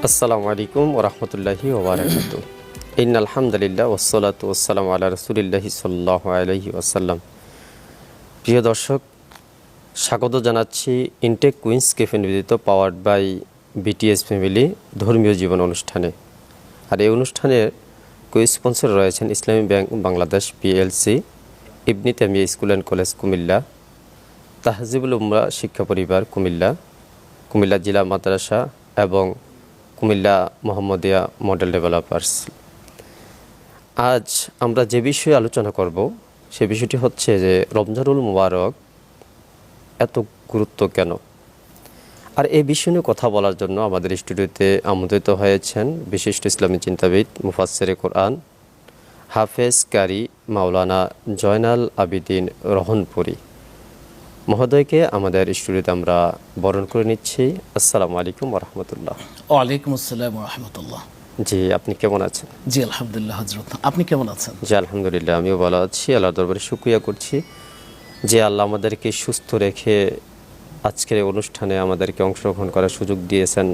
আসসালামু আলাইকুম ওরহমতুল্লাহি ওবারাকাতু। ইন্নাল হামদুলিল্লাহ ওয়াসসালাতু ওয়াসসালামু আলা রাসূলিল্লাহি সাল্লাল্লাহু আলাইহি ওয়াসাল্লাম। প্রিয় দর্শক, স্বাগত জানাচ্ছি ইনটেক কুইন্স ক্যাফে নিবেদিত পাওয়ার্ড বাই বিটিএস ফ্যামিলি ধর্মীয় জীবন অনুষ্ঠানে। আর এই অনুষ্ঠানের কো-স্পন্সর রয়েছেন Islami bank Bangladesh PLC, Ibne Taimia school and college Comilla, Tahjibul Ummah শিক্ষা পরিবার কুমিল্লা, কুমিল্লা জেলা মাদ্রাসা এবং কুমিল্লা মোহাম্মদিয়া মডেল ডেভেলপার্স। আজ আমরা যে বিষয়ে আলোচনা করব সে বিষয়টি হচ্ছে যে রমজানুল মুবারক এত গুরুত্ব কেন। আর এই বিষয় নিয়ে কথা বলার জন্য আমাদের স্টুডিওতে আমন্ত্রিত হয়েছেন বিশিষ্ট ইসলামী চিন্তাবিদ, মুফাসসিরে কোরআন, হাফেজ কারি মাওলানা জয়নাল আবিদিন রহনপুরি মহোদয়কে আমাদের স্টুডিওতে আমরা বরণ করে নিচ্ছি। আসসালামু আলাইকুম ওরহমতুল্লাহ। ওয়ালাইকুম আসসালাম রহমতুল্লাহ। জি, আপনি কেমন আছেন? জি আলহামদুলিল্লাহ হযরত, আপনি কেমন আছেন? জি আলহামদুলিল্লাহ, আমিও ভালো আছি। আল্লাহর দরবারে শুকরিয়া করছি যে আল্লাহ আমাদেরকে সুস্থ রেখে আজকের এই অনুষ্ঠানে আমাদেরকে অংশগ্রহণ করার সুযোগ দিয়েছেন।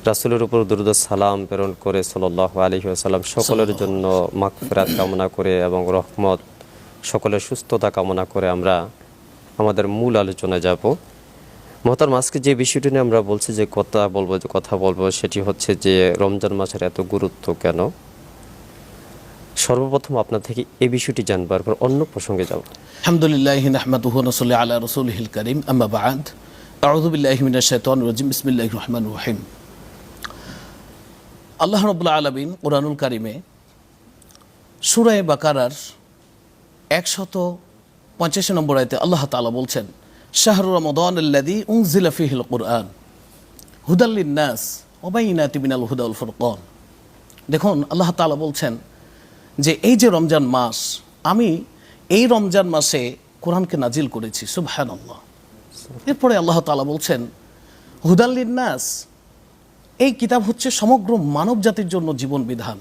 রাসূলের উপর দরুদ ও সালাম প্রেরণ করে সাল্লাল্লাহু আলাইহি ওয়াসাল্লাম সকলের জন্য মাগফিরাত কামনা করে এবং রহমত, সকলের সুস্থতা কামনা করে আমরা আমাদের মূল আলোচনায় যাব। মহতারাম, আজকে যে বিষয়টি নিয়ে আমরা বলছি যে কথা বলবো সেটি হচ্ছে যে রমজান মাসের এত গুরুত্ব কেন। সর্বপ্রথম আপনার থেকে এই বিষয়টি জানবার পর অন্য প্রসঙ্গে যাব। আলহামদুলিল্লাহি নাহমাদুহু ওয়া নুসাল্লি আলা রাসূলিহিল কারীম, আম্মা বা'দ। আউযু বিল্লাহি মিনাশ শাইতানির রাজীম, বিসমিল্লাহির রহমানির রহিম। আল্লাহ রাব্বুল আলামিন কুরআনুল কারীমে সূরা বাকারার 185 নম্বর আয়াতে আল্লাহ তাআলা বলছেন, শাহরু রমাদানাল্লাযী উনজিলা ফীহিল কুরআন হুদাল লিন-নাস ওয়া বাইয়িনাতিন মিনাল হুদা ওয়াল ফুরকান। দেখুন, আল্লাহ তাআলা বলছেন যে এই যে রমজান মাস, আমি এই রমজান মাসে কোরআনকে নাজিল করেছি। সুবহানাল্লাহ। এরপরে আল্লাহ তাআলা বলছেন হুদাল লিন-নাস, এই কিতাব হচ্ছে সমগ্র মানব জাতির জন্য জীবন বিধান।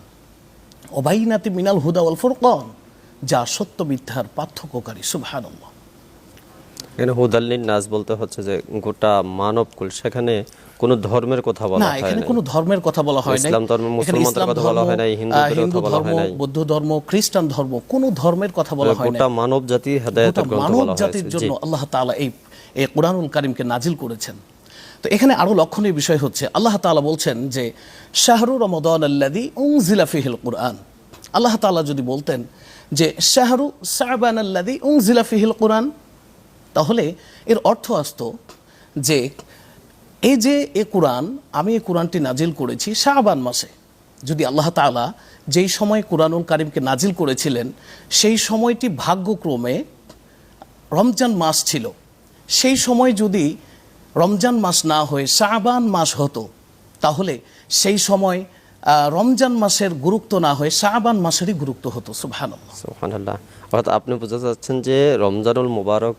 ওয়া বাইয়িনাতিন মিনাল হুদা ওয়াল ফুরকান, যা সত্য মিথ্যার পার্থক্যকারী। সুবহানাল্লাহ। এখানে হুদাল্লিন নাস বলতে হচ্ছে যে গোটা মানবকুল, সেখানে কোনো ধর্মের কথা বলা হয় না। এখানে কোনো ধর্মের কথা বলা হয় না। ইসলাম ধর্ম, মুসলমানদের কথা বলা হয় না, হিন্দু ধর্ম, বৌদ্ধ ধর্ম, খ্রিস্টান ধর্ম, কোনো ধর্মের কথা বলা হয় না। গোটা মানব জাতি হেদায়েতের গ্রন্থ বলা হয়েছে। মানব জাতির জন্য আল্লাহ তাআলা এই কুরআনুল কারীমকে নাজিল করেছেন। তো এখানে আরো লক্ষণীয় বিষয় হচ্ছে আল্লাহ তাআলা বলছেন যে শাহরু রমাদানাল্লাযী উনজিলা ফীহিল কুরআন। আল্লাহ তাআলা যদি বলতেন যে শাহরু শাবানাল্লাযী উনজিলা ফীহিল কুরআন, তাহলে এর অর্থ আসতো যে এই যে এ কুরআন, আমি এই কুরআনটি নাজিল করেছি শাবান মাসে। যদি আল্লাহ তাআলা যেই সময় কুরআনুল কারীমকে নাজিল করেছিলেন সেই সময়টি ভাগ্যক্রমে রমজান মাস ছিল, সেই সময় যদি রমজান মাস না হয়ে শাবান মাস হতো, তাহলে সেই সময় রমজান মাসের গুরুত্ব না হয়ে শাবান মাসেরই গুরুত্ব হতো। সুবহানাল্লাহ। সুবহানাল্লাহ। অর্থাৎ আপনি বোঝা যাচ্ছেন যে রমজানুল মুবারক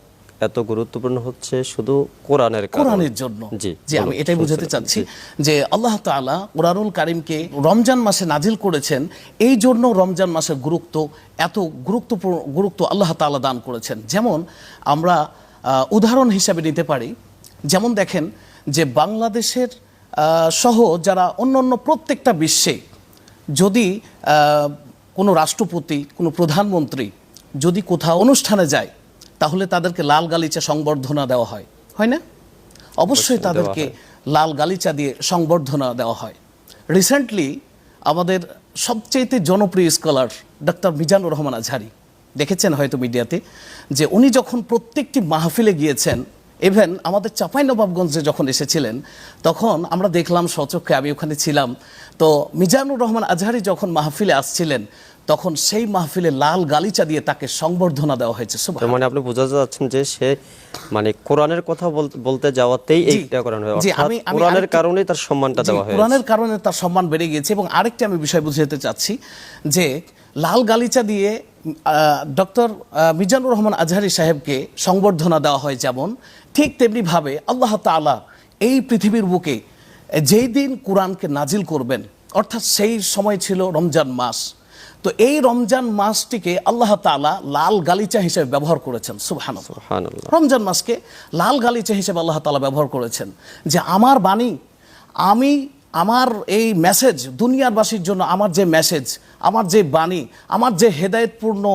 এত গুরুত্বপূর্ণ হচ্ছে শুধু কোরআনের জন্য। জি, আমি এটাই বোঝাতে চাচ্ছি যে আল্লাহ তাআলা কুরআনুল কারীমকে রমজান মাসে নাজিল করেছেন, এই জন্য রমজান মাসের এত গুরুত্ব আল্লাহ তাআলা দান করেছেন। যেমন আমরা উদাহরণ হিসাবে নিতে পারি, যেমন দেখেন যে বাংলাদেশের সহ যারা অন্য প্রত্যেকটা বিশ্বে যদি কোনো রাষ্ট্রপতি, কোনো প্রধানমন্ত্রী যদি কোথাও অনুষ্ঠানে যায়, তাহলে তাদেরকে লাল গালিচা সংবর্ধনা দেওয়া হয়, হয় না? অবশ্যই তাদেরকে লাল গালিচা দিয়ে সংবর্ধনা দেওয়া হয়। রিসেন্টলি আমাদের সবচেয়ে জনপ্রিয় স্কলার ডক্টর মিজানুর রহমান আজহারি, দেখেছেন হয়তো মিডিয়াতে, যে উনি যখন প্রত্যেকটি মাহফিলে গিয়েছেন, ইভেন আমাদের চাঁপাইনবাবগঞ্জে যখন এসেছিলেন, তখন আমরা দেখলাম স্বচক্ষে, আমি ওখানে ছিলাম। তো মিজানুর রহমান আজহারি যখন মাহফিলে আসছিলেন, তখন সেই মাহফিলে লাল গালিচা দিয়ে তাকে সংবর্ধনা দেওয়া হয়েছে। মানে আপনি বোঝা যাচ্ছেন যে সে মানে কোরআনের কথা বলতে যাওয়াতেই এইটা করানো হয়, অর্থাৎ কোরআনের কারণেই তার সম্মানটা দেওয়া হয়েছে। কোরআনের কারণে তার সম্মান বেড়ে গিয়েছে। এবং আরেকটি আমি বিষয় বুঝাতে চাচ্ছি যে লাল গালিচা দিয়ে ডক্টর মিজানুর রহমান আজহারি সাহেবকে সংবর্ধনা দেওয়া হয়, যেমন ঠিক তেমনিভাবে আল্লাহ তাআলা এই পৃথিবীর বুকে যেই দিন কোরআনকে নাজিল করবেন, অর্থাৎ সেই সময় ছিল রমজান মাস। তো এই রমজান মাসটিকে আল্লাহ তাআলা লাল গালিচা হিসেবে ব্যবহার করেছেন। সুবহানাল্লাহ। রমজান মাসকে লাল গালিচা হিসেবে আল্লাহ তাআলা ব্যবহার করেছেন যে আমার বাণী আমি আমার এই মেসেজ দুনিয়ারবাসীর জন্য, আমার যে মেসেজ, আমার যে বাণী, আমার যে হেদায়েতপূর্ণ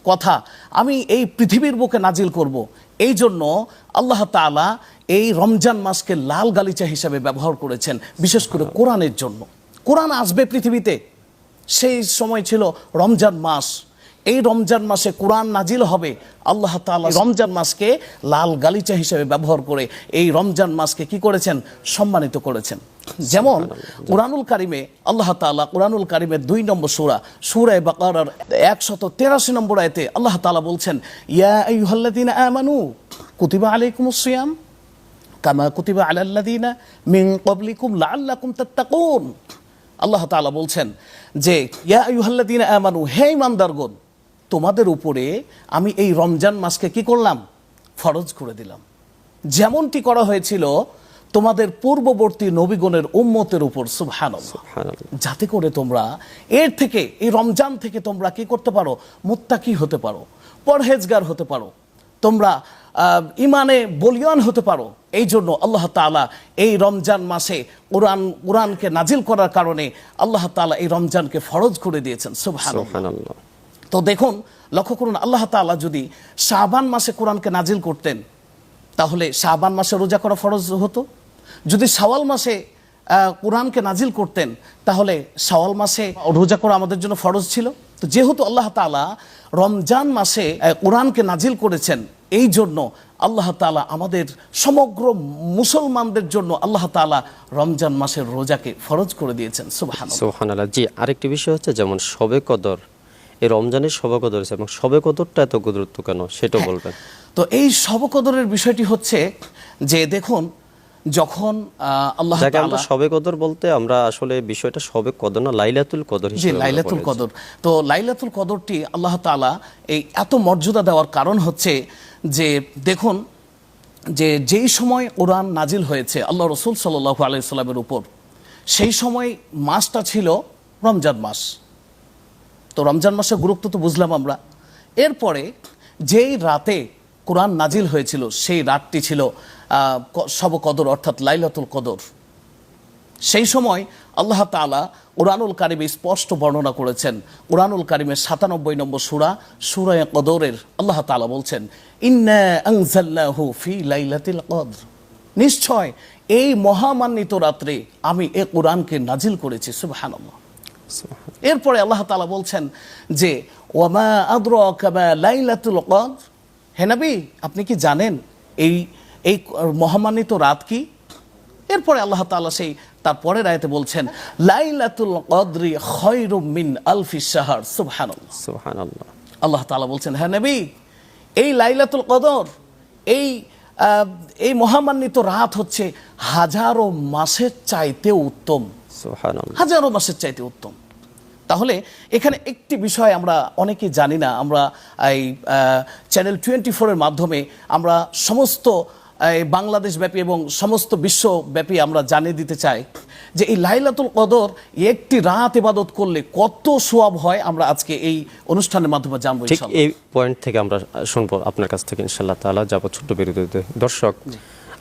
কথা আমি এই পৃথিবীর বুকে নাজিল করব, এই জন্য আল্লাহ তাআলা এই রমজান মাসকে লাল গালিচা হিসাবে ব্যবহার করেছেন, বিশেষ করে কোরআনের জন্য। কোরআন আসবে পৃথিবীতে, সেই সময় ছিল রমজান মাস। এই রমজান মাসে কোরআন নাজিল হবে। আল্লাহ তাআলা রমজান মাসকে লাল গালিচা হিসেবে ব্যবহার করে এই রমজান মাসকে কি করেছেন? সম্মানিত করেছেন। যেমন কুরআনুল কারিমে আল্লাহ তাআলা কুরআনুল কারিমের 2 নম্বর সূরা, সূরা বাকারার 183 নম্বর আয়াতে আল্লাহ তাআলা বলছেন, ইয়া আইয়ুহাল্লাযীনা আমানু কুতিবা আলাইকুমুস সিয়াম কামা কুতিবা আলাল্লাযীনা মিন ক্বাবলিকুম লাআল্লাকুম তাত্তাকুন। আল্লাহ তাআলা বলছেন যে ইয়া আইয়ুহাল্লাযীনা আমানু, হে ঈমানদারগণ, তোমাদের উপরে আমি এই রমজান মাসকে কি করলাম? ফরজ করে দিলাম, যেমনটি করা হয়েছিল তোমাদের পূর্ববর্তী নবীগণের উম্মতের উপর। সুবহানাল্লাহ। যাতে করে তোমরা এর থেকে, এই রমজান থেকে তোমরা কি করতে পারো? মুত্তাকি হতে পারো, পরহেজগার হতে পারো, তোমরা ইমানে বলিয়ান হতে পারো। এই জন্য আল্লাহ তাআলা এই রমজান মাসে কোরআনকে নাজিল করার কারণে আল্লাহ তাআলা এই রমজানকে ফরজ করে দিয়েছেন। সুবহানাল্লাহ। তো দেখুন, লক্ষ্য করুন, আল্লাহ তাআলা যদি শাবান মাসে কোরআনকে নাজিল করতেন তাহলে শাবান মাসে রোজা করা ফরজ হতো। যদি শাওয়াল মাসে কোরআনকে নাজিল করতেন তাহলে শাওয়াল মাসে রোজা করা আমাদের জন্য ফরজ ছিল। তো যেহেতু আল্লাহ তাআলা রমজান মাসে কোরআনকে নাজিল করেছেন, এই জন্য আল্লাহ তাআলা আমাদের সমগ্র মুসলমানদের জন্য আল্লাহ তাআলা রমজান মাসের রোজাকে ফরজ করে দিয়েছেন। সুবহানাল্লাহ। জি, আরেকটি বিষয় হচ্ছে যেমন শবে কদর, এই রমজানের শবে কদর আছে এবং শবে কদরটা এত গুরুত্ব কেন সেটা বলবেন। তো এই শবে কদরের বিষয়টি হচ্ছে যে দেখুন, যখন আল্লাহ তাআলা শবে কদর বলতে আমরা আসলে বিষয়টা শবে কদর না, লাইলাতুল কদর হিসেবে, লাইলাতুল কদর। তো লাইলাতুল কদরটি আল্লাহ তাআলা এই এত মর্যাদা দেওয়ার কারণ হচ্ছে যে দেখুন, যে যেই সময় কোরআন নাজিল হয়েছে আল্লাহ রাসূল সাল্লাল্লাহু আলাইহি সাল্লামের উপর, সেই সময় মাসটা ছিল রমজান মাস। তো রমজান মাসের গুরুত্ব তো বুঝলাম আমরা। এরপরে যেই রাতে কোরআন নাজিল হয়েছিল সেই রাতটি ছিল শবে কদর, অর্থাৎ লাইলাতুল কদর। সেই সময় আল্লাহ তাআলা কুরআনুল কারিমে স্পষ্ট বর্ণনা করেছেন। কুরআনুল কারিমের 97 নম্বর সূরা, সূরা কদরের আল্লাহ তাআলা বলছেন, ইন্না আনজালনাহু ফি লাইলাতিল কদর, নিশ্চয় এই মহামান্বিত রাত্রে আমি এই কোরআনকে নাজিল করেছি। সুবহানাল্লাহ। এরপরে আল্লাহ তাআলা বলছেন যে ওয়ামা আদরাকা মা লাইলাতুল কদর, হে নবী আপনি কি জানেন এই মহামান্বিত রাত কি? এরপরে আল্লাহ তাআলা সেই তার পরের আয়াতে বলছেন, লাইলাতুল কদরি খায়রুম মিন আলফি শাহর। সুবহানাল্লাহ, সুবহানাল্লাহ। আল্লাহ তাআলা বলছেন, হ্যাঁ নবী, এই লাইলাতুল কদর, এই মহামান্বিত রাত হচ্ছে হাজারো মাসের চাইতে উত্তম। সুবহানাল্লাহ, হাজারো মাসের চাইতে উত্তম। তাহলে এখানে একটি বিষয় আমরা অনেকেই জানি না। আমরা এই চ্যানেল 24-এর মাধ্যমে আমরা সমস্ত বাংলাদেশ ব্যাপী এবং সমস্ত বিশ্বব্যাপী আমরা জানিয়ে দিতে চাই যে এই লাইলাতুল কদর একটি রাত ইবাদত করলে কত সওয়াব হয়, আমরা আজকে এই অনুষ্ঠানের মাধ্যমে জানবো ঠিক ইনশাআল্লাহ। এই পয়েন্ট থেকে আমরা শুনবো আপনার কাছ থেকে ইনশাআল্লাহ তাআলা। যাব ছোট্ট বিরতিতে। দর্শক,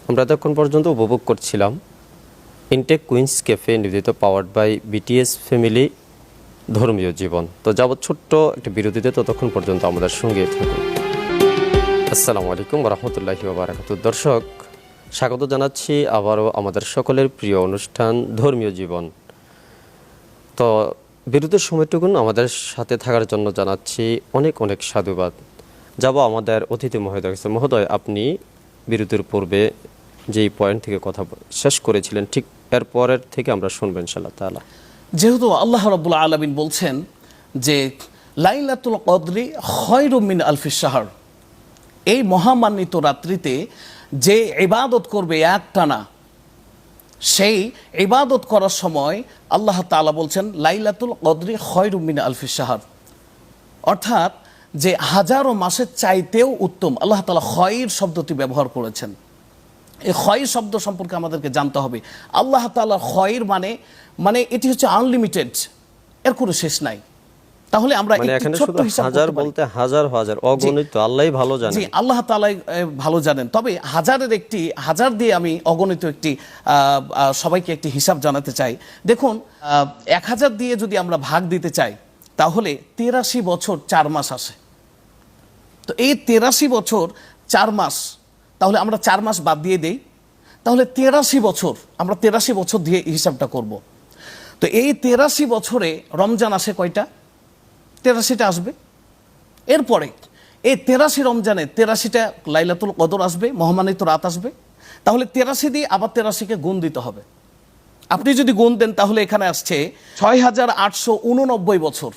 আমরা এতক্ষণ পর্যন্ত উপভোগ করছিলাম ইনটেক কুইন্স ক্যাফে নিবেদিত পাওয়ার্ড বাই বিটিএস ফ্যামিলি ধর্মীয় জীবন। তো যাব ছোট্ট একটা বিরতিতে, ততক্ষণ পর্যন্ত আমাদের সঙ্গে থাকুন। আসসালামু আলাইকুম ওয়া রাহমাতুল্লাহি ওয়া বারাকাতুহু। দর্শক, স্বাগত জানাচ্ছি আবারও আমাদের সকলের প্রিয় অনুষ্ঠান ধর্মীয় জীবন। তো বিরতির সময়টুকুন আমাদের সাথে থাকার জন্য জানাচ্ছি অনেক অনেক সাধুবাদ। যাব আমাদের অতিথি মহোদয় কাছে। মহোদয়, আপনি বিরতির পূর্বে যেই পয়েন্ট থেকে কথা শেষ করেছিলেন, ঠিক এর পরের থেকে আমরা শুনবো ইনশাআল্লাহ তাআলা। যেহেতু আল্লাহ রাব্বুল আলামিন বলছেন যে লাইলাতুল কদরি খায়রুম মিন আলফি শাহর, এই মহামান্বিত রাত্রিতে যে ইবাদত করবে একটানা, সেই ইবাদত করার সময় আল্লাহ তাআলা বলছেন লাইলাতুল কদরি খায়রুম মিন আলফি শাহর, অর্থাৎ যে হাজারো মাসের চাইতেও উত্তম। আল্লাহ তাআলা খয়র শব্দটি ব্যবহার করেছেন। এই খয়র শব্দ সম্পর্কে আমাদেরকে জানতে হবে। আল্লাহ তাআলা খয়র মানে এটি হচ্ছে আনলিমিটেড, এর কোনো শেষ নাই। তাহলে আমরা মানে একটি এখানে ছোট্ট শুধু হিসাব হাজার করতে পারি। বলতে হাজার হাজার অগণিত, আল্লাহই ভালো জানেন। জি, আল্লাহ তাআলাই ভালো জানেন। তবে হাজার দিয়ে আমি অগণিত একটি সবাইকে একটি হিসাব জানাতে চাই। দেখুন, 1000 দিয়ে যদি আমরা ভাগ দিতে চাই তাহলে 83 বছর 4 মাস আসে। তো এই 83 বছর 4 মাস, তাহলে আমরা 4 মাস বাদ দিয়ে দেই, তাহলে 83 বছর, আমরা 83 বছর দিয়ে হিসাবটা করব। তো এই 83 বছরে রমজান আসে কয়টা? 83টা আসবে। এরপরে এই 83 রমজানে 83টা লাইলাতুল কদর আসবে, মহামানিত রাত আসবে। তাহলে 83 দিয়ে আবার 83কে গুণ দিতে হবে। আপনি যদি গুণ দেন তাহলে এখানে আসছে 6889 বছর।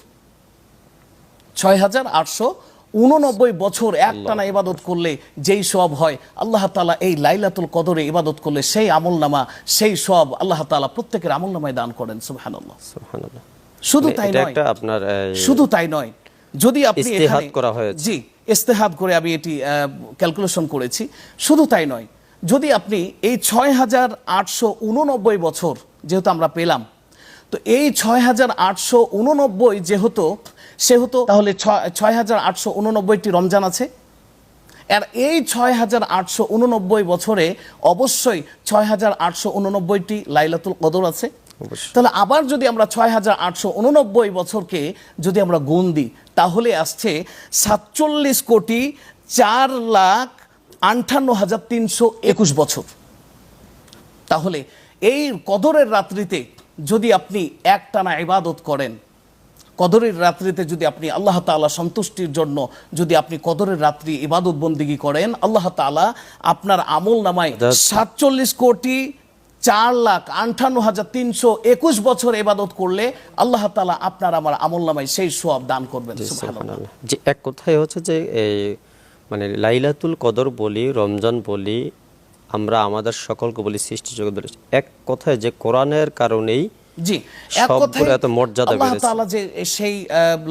6889 বছর একটানা ইবাদত করলে যেই সওয়াব হয়, আল্লাহ তাআলা এই লাইলাতুল কদরে ইবাদত করলে সেই আমলনামা, সেই সওয়াব আল্লাহ তাআলা প্রত্যেকের আমলনামায় দান করেন। সুবহানাল্লাহ, সুবহানাল্লাহ। শুধু মানে তাই এটা নয়, একটা আপনার শুধু তাই নয়, যদি আপনি ইজতিহাদ এখানে করা হয়েছে। জি, ইজতিহাদ করে আমি এটি ক্যালকুলেশন করেছি। শুধু তাই নয়, যদি আপনি এই 6889 বছর যেহেতু আমরা পেলাম, তো এই 6889 সেহেতু তাহলে 6889টি রমজান আছে। আর এই 6889 বছরে অবশ্যই 6889টি লাইলাতুল কদর আছে। অবশ্যই। তাহলে আবার যদি আমরা 6889 বছরকে যদি আমরা গুণ দিই তাহলে আসছে 47,04,58,321 বছর। তাহলে এই কদরের রাত্রিতে যদি আপনি একটানা ইবাদত করেন, কদরের রাত্রিতে যদি আপনি আল্লাহ তাআলা সন্তুষ্টির জন্য যদি আপনি কদরের রাত্রি ইবাদত বন্দিগি করেন, আল্লাহ তাআলা আপনার আমল নামায় 47,04,58,321 বছর ইবাদত করলে আল্লাহ তাআলা আপনার আমার আমল নামায় সেই সওয়াব দান করবেন। সুবহানাল্লাহ। যে এক কথায় হচ্ছে যে এই মানে লাইলাতুল কদর বলি, রমজান বলি, আমরা আমাদের সকলকে বলি, সৃষ্টি জগৎ বলি, এক কথায় যে কোরআনের কারণেই জি, এক কথায় এত মর্যাদা আল্লাহ বেড়েছে। তাআলা যে সেই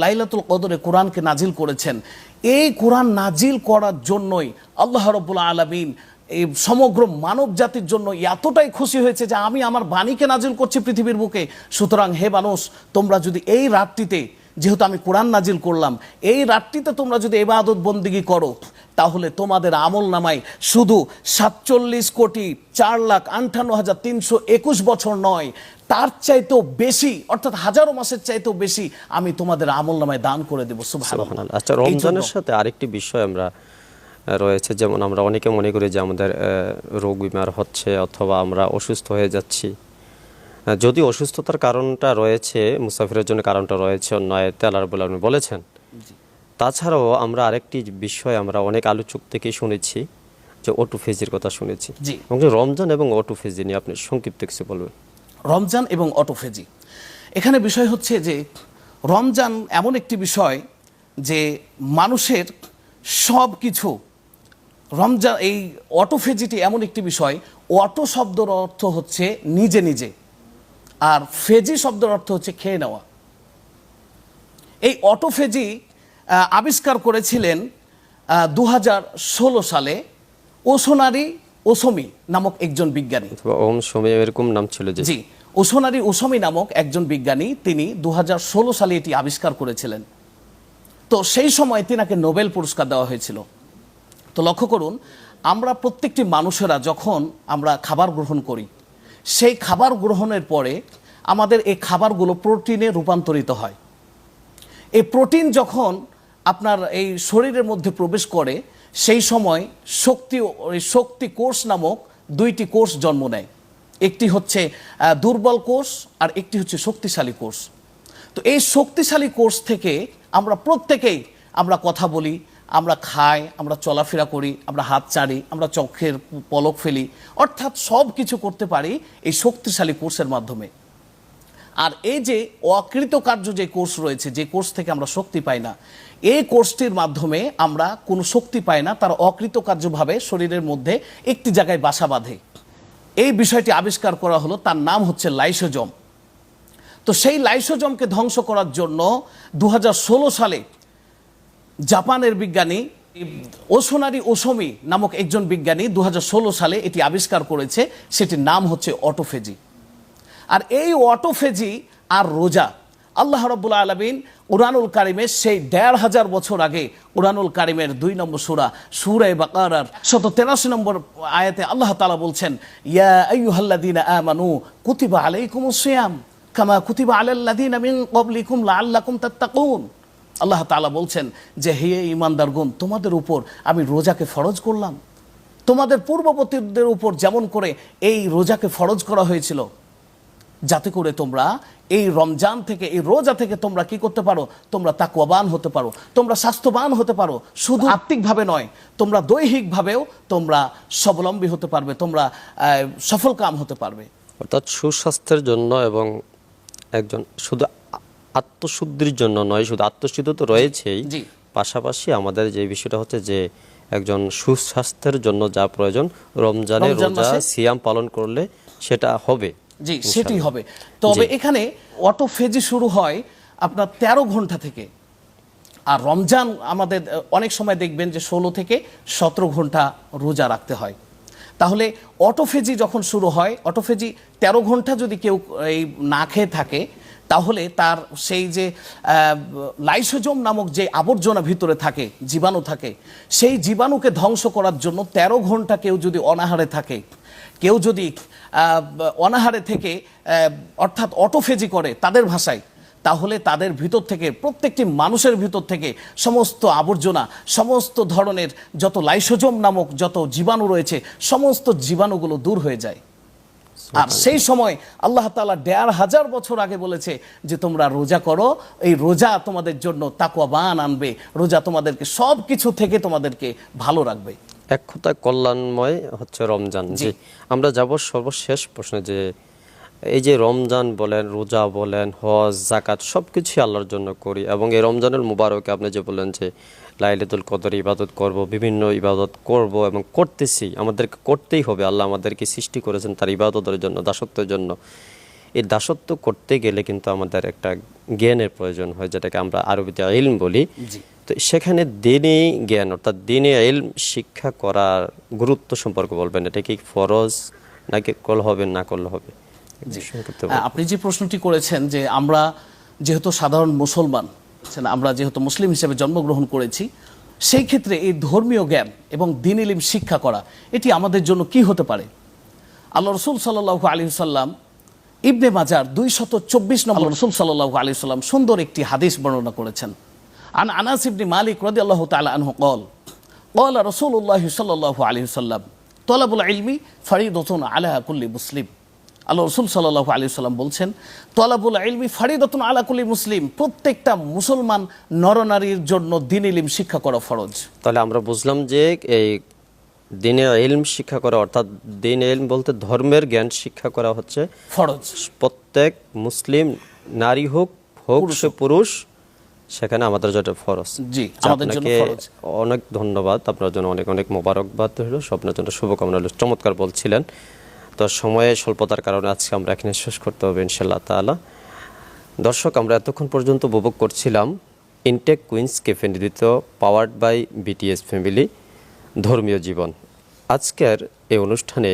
লাইলাতুল কদরে কোরআনকে নাজিল করেছেন, এই কোরআন নাজিল করার জন্যই আল্লাহ রাব্বুল আলামিন এই সমগ্র মানব জাতির জন্য এতটাই খুশি হয়েছে যে আমি আমার বাণীকে নাজিল করছি পৃথিবীর বুকে। সুতরাং হে মানুষ, তোমরা যদি এই রাতটিতে, যেহেতু আমি কোরআন নাজিল করলাম, এই রাতটিতে তোমরা যদি ইবাদত বন্দিগি করো তাহলে তোমাদের আমল নামায় শুধু 47,04,58,321 বছর নয়, তার চাইতেও বেশি, অর্থাৎ হাজারো মাসের চাইতেও বেশি আমি তোমাদের আমল নামায় দান করে দেবো। সুবহানাল্লাহ। আচ্ছা, রমজানের সাথে আরেকটি বিষয় আমরা রয়েছে, যেমন আমরা অনেকে মনে করি যে আমাদের রোগ বিমার হচ্ছে অথবা আমরা অসুস্থ হয়ে যাচ্ছি। যদি অসুস্থতার কারণটা রয়েছে, মুসাফিরের জন্য কারণটা রয়েছে অন্য আয়াতে আল্লাহ রাব্বুল আলামিন বলেছেন। তাছাড়াও আমরা আরেকটি বিষয় আমরা অনেক আলোচক থেকে শুনেছি যে অটোফেজির কথা শুনেছি। জি। এবং রমজান এবং অটোফেজি নিয়ে আপনি সংক্ষিপ্ত কিছু বলবেন। রমজান এবং অটোফেজি, এখানে বিষয় হচ্ছে যে রমজান এমন একটি বিষয় যে মানুষের সব কিছু, রমজান এই অটোফেজিটি এমন একটি বিষয়, অটো শব্দের অর্থ হচ্ছে নিজে নিজে, আর ফেজি শব্দের অর্থ হচ্ছে খেয়ে নেওয়া। এই অটোফেজি আবিষ্কার করেছিলেন 2016 সালে ওসোনারি ওসমি নামক একজন বিজ্ঞানী। ওম সময় এরকম নাম ছিল। জি, ওসোনারি ওসমি নামক একজন বিজ্ঞানী, তিনি 2016 সালে এটি আবিষ্কার করেছিলেন। তো সেই সময় তিনাকে নোবেল পুরস্কার দেওয়া হয়েছিল। তো লক্ষ্য করুন, আমরা প্রত্যেকটি মানুষেরা যখন আমরা খাবার গ্রহণ করি, সেই খাবার গ্রহণের পরে আমাদের এই খাবারগুলো প্রোটিনে রূপান্তরিত হয়। এই প্রোটিন যখন আপনার এই শরীরের মধ্যে প্রবেশ করে, সেই সময় শক্তি কোষ নামক দুইটি কোষ জন্ম নেয়। একটি হচ্ছে দুর্বল কোষ আর একটি হচ্ছে শক্তিশালী কোষ। তো এই শক্তিশালী কোষ থেকে আমরা প্রত্যেকেই আমরা কথা বলি, আমরা খাই, আমরা চলাফেরা করি, আমরা হাত চাড়ি, আমরা চোখের পলক ফেলি, অর্থাৎ সব কিছু করতে পারি এই শক্তিশালী কোষের মাধ্যমে। আর এই যে অকৃতকার্য যে কোষ রয়েছে, যে কোষ থেকে আমরা শক্তি পাই না, এই কোষটির মাধ্যমে আমরা কোনো শক্তি পাই না, তার অকৃতকার্যভাবে শরীরের মধ্যে একটি জায়গায় বাসা বাঁধে। এই বিষয়টি আবিষ্কার করা হলো, তার নাম হচ্ছে লাইসোজোম। তো সেই লাইসোজোমকে ধ্বংস করার জন্য 2016 সালে জাপানের বিজ্ঞানী ওসোনারি ওসমি নামক একজন বিজ্ঞানী 2016 সালে এটি আবিষ্কার করেছে, সেটির নাম হচ্ছে অটোফেজি। আর এই অটোফেজি আর রোজা, আল্লাহ রাব্বুল আলামিন কুরআনুল কারিমের সেই ১৫০০ বছর আগে কুরআনুল কারিমের ২ নম্বর সূরা সূরা বাকারার ১৮৩ নম্বর আয়াতে আল্লাহ তাআলা বলছেন, ইয়া আইয়ুহাল্লাযীনা আমানু কুতিবা আলাইকুমুস সিয়াম কামা কুতিবা আলাল্লাযীনা মিন ক্বাবলিকুম লাআল্লাকুম তাত্তাকুন। আল্লাহ তাআলা বলছেন যে হে ঈমানদারগণ, তোমাদের উপর আমি রোজাকে ফরজ করলাম, তোমাদের পূর্ববর্তীদের উপর যেমন করে এই রোজাকে ফরজ করা হয়েছিল, যাতে করে তোমরা এই রমজান থেকে, এই রোজা থেকে তোমরা কি করতে পারো, তোমরা তাকওয়াবান হতে পারো, তোমরা স্বাস্থ্যবান হতে পারো। শুধু আত্মিকভাবে নয়, তোমরা দৈহিকভাবেও তোমরা স্বাবলম্বী হতে পারবে, তোমরা সফলকাম হতে পারবে। অর্থাৎ সুস্বাস্থ্যের জন্য এবং একজন শুধু আত্মশুদ্ধির জন্য নয়, শুধু আত্মশুদ্ধি তো রয়েছেই, জি। পাশাপাশি আমাদের যে বিষয়টা হচ্ছে যে একজন সুস্বাস্থ্যের জন্য যা প্রয়োজন রমজানে রোজা সিয়াম পালন করলে সেটা হবে। জি, সেটাই হবে। তবে এখানে অটোফেজি শুরু হয় আপনার ১৩ ঘন্টা থেকে, আর রমজান আমাদের অনেক সময় দেখবেন যে ১৬ থেকে ১৭ ঘন্টা রোজা রাখতে হয়। তাহলে অটোফেজি যখন শুরু হয়, অটোফেজি ১৩ ঘন্টা যদি কেউ এই না খেয়ে থাকে, তাহলে তার সেই যে লাইসোজোম নামক যে আবর্জনা ভিতরে থাকে, জীবাণু থাকে, সেই জীবাণুকে ধ্বংস করার জন্য ১৩ ঘন্টা কেউ যদি অনাহারে থাকে, কেউ যদি অনাহারে থেকে অর্থাৎ অটোফেজি করে তাদের ভাষায়, তাহলে তাদের ভিতর থেকে, প্রত্যেকটি মানুষের ভিতর থেকে সমস্ত আবর্জনা, সমস্ত ধরনের যত লাইসোজোম নামক যত জীবাণু রয়েছে, সমস্ত জীবাণুগুলো দূর হয়ে যায়। আর সেই সময় আল্লাহ তাআলা ১৫০০ বছর আগে বলেছে যে তোমরা রোজা করো, এই রোজা তোমাদের জন্য তাকওয়াবান আনবে, রোজা তোমাদেরকে সব কিছু থেকে তোমাদেরকে ভালো রাখবে। এক কথায় কল্যাণময় হচ্ছে রমজান। জি, আমরা যাব সর্বশেষ প্রশ্নে, যে এই যে রমজান বলেন, রোজা বলেন, হজ, যাকাত সবকিছু আল্লাহর জন্য করি, এবং এই রমজানের মুবারকে আপনি যে বললেন যে লাইলাতুল কদর ইবাদত করব, বিভিন্ন ইবাদত করব এবং করতেছি, আমাদেরকে করতেই হবে। আল্লাহ আমাদেরকে সৃষ্টি করেছেন তার ইবাদতের জন্য, দাসত্বের জন্য। এই দাসত্ব করতে গেলে কিন্তু আমাদের একটা জ্ঞানের প্রয়োজন হয়, যেটাকে আমরা আরবিতে ইলম বলি। তো সেখানে দ্বীনি জ্ঞান অর্থাৎ দ্বীনি ইলম শিক্ষা করার গুরুত্ব সম্পর্কে বলবেন। এটা কি ফরজ নাকি করলে হবে, না করলে হবে? আপনি যে প্রশ্নটি করেছেন যে আমরা যেহেতু সাধারণ মুসলমান, আমরা যেহেতু মুসলিম হিসেবে জন্মগ্রহণ করেছি, সেই ক্ষেত্রে এই ধর্মীয় জ্ঞান এবং দ্বীন ইলম শিক্ষা করা এটি আমাদের জন্য কি হতে পারে? আল্লাহ রাসূল সাল্লাল্লাহু আলাইহি ওয়াসাল্লাম ইবনে মাজার ২২৪ নম্বর রাসূল সাল্লাল্লাহু আলাইহি ওয়াসাল্লাম সুন্দর একটি হাদিস বর্ণনা করেছেন। আন আনাস ইবনে মালিক রাদিয়াল্লাহু তাআলা আনহু قال قال رسول الله صلى الله عليه وسلم طلب العلم فريضة على كل مسلم। আল্লাহ রাসূল সাল্লাল্লাহু আলাইহি ওয়াসাল্লাম বলছেন, তলাবুল ইলমি ফারিদাতুন আলা কুল্লি মুসলিম, প্রত্যেকটা মুসলমান নরনারীর জন্য দ্বীন ইলম শিক্ষা করা ফরজ। তাহলে আমরা বুঝলাম যে এই দ্বীনে ইলম শিক্ষা করা অর্থাৎ দ্বীন ইলম বলতে ধর্মের জ্ঞান শিক্ষা করা হচ্ছে ফরজ। প্রত্যেক মুসলিম নারী হোক সে পুরুষ, সেখানে আমাদের জন্য ফরজ। জি, আমাদের জন্য ফরজ। অনেক ধন্যবাদ, আপনার জন্য অনেক অনেক মোবারকবাদ হলো, স্বপ্নের জন্য শুভকামনা হলো। চমৎকার বলছিলেন। তো সময়ে স্বল্পতার কারণে আজকে আমরা এখানে শেষ করতে হবে ইনশাআল্লাহ তাআলা। দর্শক, আমরা এতক্ষণ পর্যন্ত উপভোগ করছিলাম ইনটেক কুইন্স ক্যাফে নির্মিত পাওয়ার্ড বাই বিটিএস ফ্যামিলি ধর্মীয় জীবন। আজকের এই অনুষ্ঠানে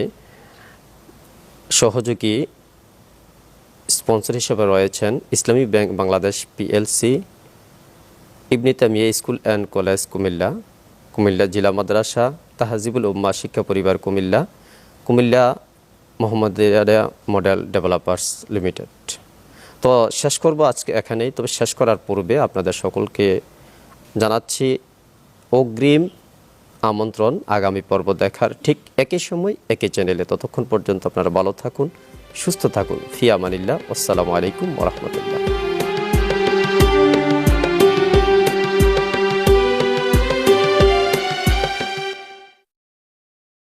সহযোগী স্পন্সর হিসেবে রয়েছেন Islami bank Bangladesh PLC, ibn Tamia school and college Comilla, Comilla জিলা মাদ্রাসা তাহজিবুল উম্মাহ শিক্ষা পরিবার Comilla, Comilla Mohammadia model developers limited. তো শেষ করব আজকে এখানেই। তবে শেষ করার পূর্বে আপনাদের সকলকে জানাচ্ছি অগ্রিম আমন্ত্রণ আগামী পর্ব দেখার, ঠিক একই সময় একই চ্যানেলে। ততক্ষণ পর্যন্ত আপনারা ভালো থাকুন, সুস্থ থাকুন। ফি আমানিল্লাহ। আসসালামু আলাইকুম ওয়া রাহমাতুল্লাহ।